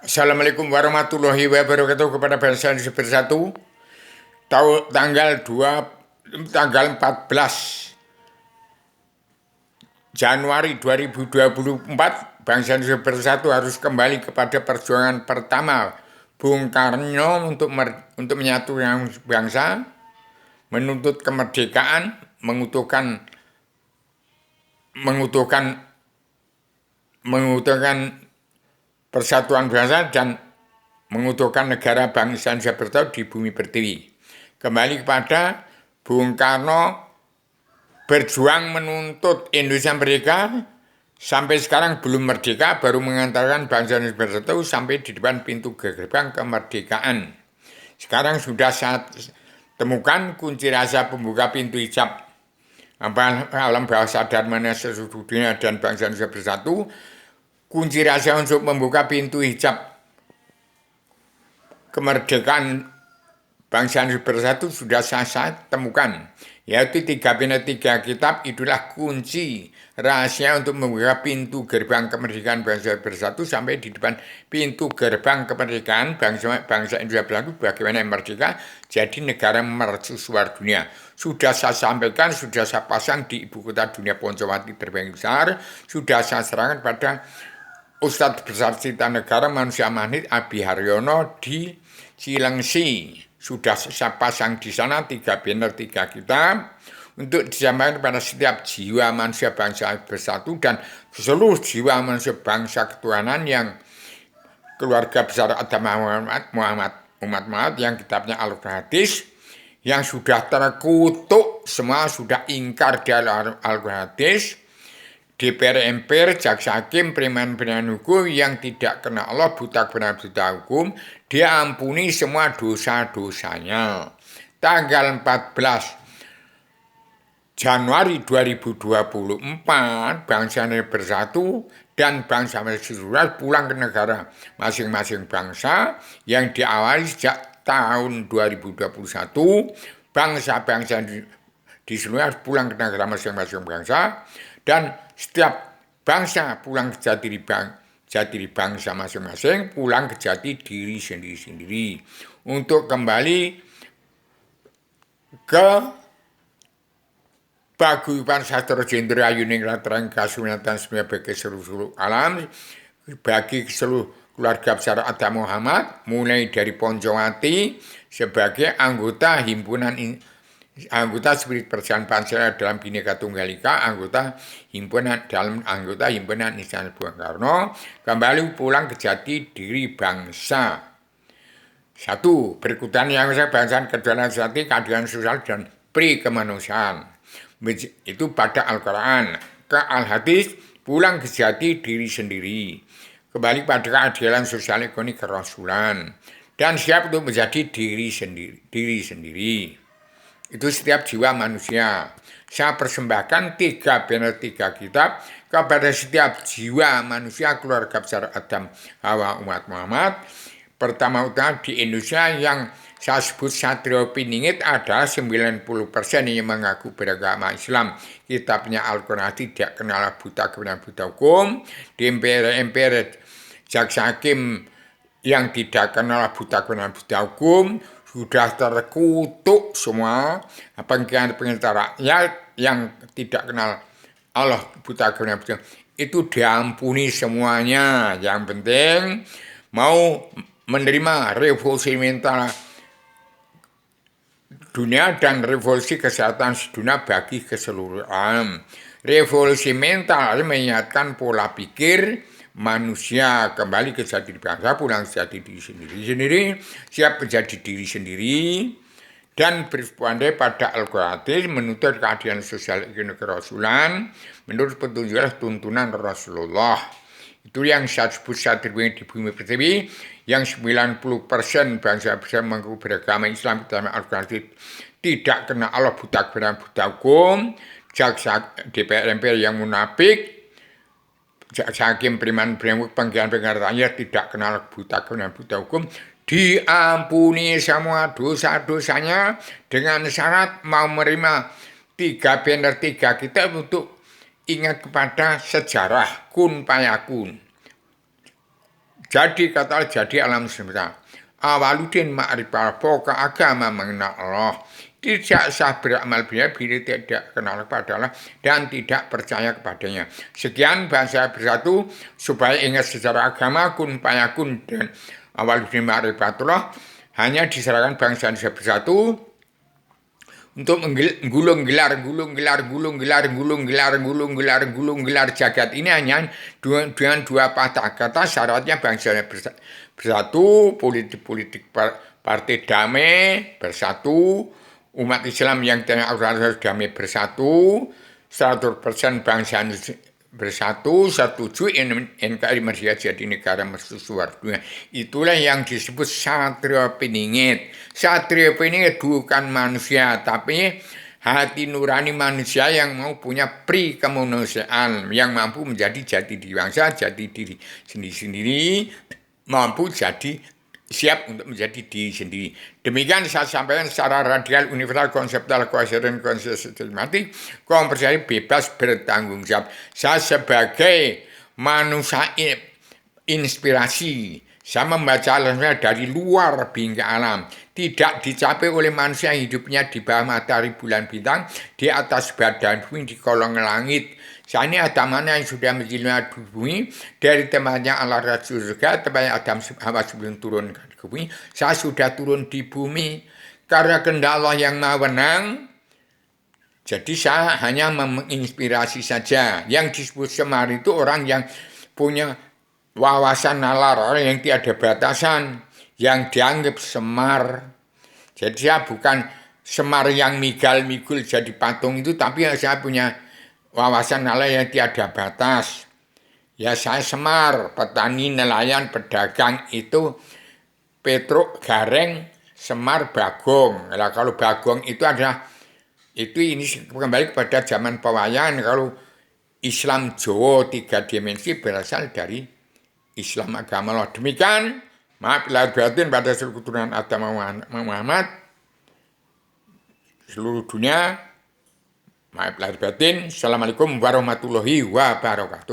Assalamualaikum warahmatullahi wabarakatuh kepada bangsa Indonesia bersatu. Tanggal 14 Januari 2024, bangsa Indonesia bersatu harus kembali kepada perjuangan pertama Bung Karno untuk menyatukan bangsa, menuntut kemerdekaan, mengutuhkan persatuan bangsa dan mengutuhkan negara bangsa Indonesia bersatu di bumi pertiwi. Kembali kepada Bung Karno berjuang menuntut Indonesia merdeka, sampai sekarang belum merdeka, baru mengantarkan bangsa Indonesia bersatu sampai di depan pintu gerbang kemerdekaan. Sekarang sudah saya temukan kunci rahasia pembuka pintu hijab alam bawah sadar mana seluruh dunia dan bangsa Indonesia bersatu. Kunci rahasia untuk membuka pintu hijab kemerdekaan bangsa Indonesia bersatu sudah saya temukan, yaitu 3 bina 3 kitab. Itulah kunci rahasia untuk membuka pintu gerbang kemerdekaan bangsa bersatu sampai di depan pintu gerbang kemerdekaan bangsa Indonesia bersatu. Bagaimana merdeka jadi negara mercusuar dunia. Sudah saya sampaikan, sudah saya pasang di ibu kota dunia Poncowati terbang besar, sudah saya serahkan pada Ustadz Besar Cita Negara Manusia Magnet Abi Haryono di Cilengsi. Sudah saya pasang di sana 3 banner 3 kitab untuk disampaikan kepada setiap jiwa manusia bangsa bersatu dan seluruh jiwa manusia bangsa ketuhanan yang keluarga besar Adam Muhammad yang kitabnya Al-Hadis, yang sudah terkutuk, semua sudah ingkar di Al-Hadis. DPR, MPR, jaksa hakim, preman-preman hukum yang tidak kenal Allah, buta kebenaran, buta hukum, diampuni semua dosa-dosanya. Tanggal 14 Januari 2024, bangsa Indonesia bersatu dan bangsa Indonesia pulang ke negara masing-masing bangsa yang diawali sejak tahun 2021. Bangsa-bangsa di seluruh pulang ke negara masing-masing bangsa, dan setiap bangsa pulang ke jati diri bangsa masing-masing, pulang ke jati diri sendiri-sendiri untuk kembali ke paguyuban sastra jendera yuning latrang kasunatan semua bagi seluruh alam, bagi seluruh keluarga besar Adam Muhammad, mulai dari Poncowati sebagai anggota Spirit Perjalanan Pancasila dalam Bhinneka Tunggal Ika, anggota himpunan Istana Bung Karno, kembali pulang ke jati diri bangsa. 1. Berikutan yang bangsa, kedaulatan sejati, keadilan sosial dan kemanusiaan. Itu pada Al-Quran. Ke Al-Hadis, pulang ke jati diri sendiri. Kembali pada keadilan sosial ekonomi kerasulan. Dan siap untuk menjadi diri sendiri. Itu setiap jiwa manusia. Saya persembahkan 3 banner 3 kitab kepada setiap jiwa manusia keluarga besar Adam Hawa umat Muhammad. Pertama-tama di Indonesia yang saya sebut Satrio Piningit adalah 90% yang mengaku beragama Islam. Kitabnya Al-Quran tidak kenal buta kebenaran, buta hukum. Di MPR jaksa hakim yang tidak kenal buta kebenaran, buta hukum, sudah terkutuk semua. Pengintar rakyat yang tidak kenal Allah, buta kebenaran, buta hukum, itu diampuni semuanya. Yang penting mau menerima revolusi mental dunia dan revolusi kesehatan dunia bagi keseluruhan. Revolusi mental mengingatkan pola pikir manusia kembali ke jati diri bangsa, pulang ke jati diri sendiri, siap menjadi diri sendiri, dan berpandai pada Al-Quran, menuntut keadilan sosial ekonomi kerasulan menurut petunjuk tuntunan Rasulullah. Itu yang saya sebut di bumi pertiwi, yang 90% bangsa mengaku beragama Islam dalam Al-Quran tidak kena Allah, buta kebenaran, buta hukum. Jaksa DPR MPR yang munafik, jaksa hakim preman penggilaan rakyat tidak kenal buta kebenaran, buta hukum, diampuni semua dosa-dosanya dengan syarat mau menerima 3 banner 3 kitab untuk ingat kepada sejarah kun payakun. jadi alam semesta. Awaludin ma'rifah, pokok agama mengenal Allah. Tidak sah beramal bila tidak kenal kepada Allah dan tidak percaya kepadanya. Sekian bangsa bersatu supaya ingat secara agama kun payakun dan awaludin ma'rifatullah hanya diserahkan bangsa bersatu untuk gulung gelar jagat ini hanya dengan dua patah kata. Syaratnya bangsa bersatu, politik partai damai bersatu, umat Islam yang harus damai bersatu, 100% bangsa bersatu, setuju NKRI Merdeka jadi negara mercusuar dunia. Itulah yang disebut Satria Piningit. Satria Piningit bukan manusia, tapi hati nurani manusia yang mau punya pri kemanusiaan, yang mampu menjadi jati diri bangsa, jati diri sendiri-sendiri, mampu jadi siap untuk menjadi diri sendiri. Demikian saya sampaikan secara radikal, universal, konseptual, kuasiran, konsistematik, komprehensif, bebas, bertanggung jawab. Saya sebagai manusia inspirasi, saya membaca alamnya dari luar bingkai alam. Tidak dicapai oleh manusia yang hidupnya di bawah matahari bulan bintang, di atas badan bumi, di kolong langit. Saya ini Adam mana yang sudah menjelma di bumi, dari tempatnya Allah Rasul surga, tempatnya Adam Hawa sebelum turun ke bumi. Saya sudah turun di bumi, karena kehendak Allah yang maha wenang. Jadi saya hanya menginspirasi saja. Yang disebut semar itu orang yang punya wawasan nalar, orang yang tiada batasan, yang dianggap semar. Jadi saya bukan semar yang migal-migul jadi patung itu, tapi saya punya wawasan nalar yang tiada batas. Ya saya semar, petani, nelayan, pedagang itu Petruk, Gareng, Semar, Bagong. Nah, kalau Bagong itu adalah ini kembali kepada zaman pewayangan. Kalau Islam Jawa 3 dimensi berasal dari Islam agama Allah. Demikian, maaf lahir batin pada seluruh keturunan Adam Muhammad, seluruh dunia. Maaf lahir batin. Assalamualaikum warahmatullahi wabarakatuh.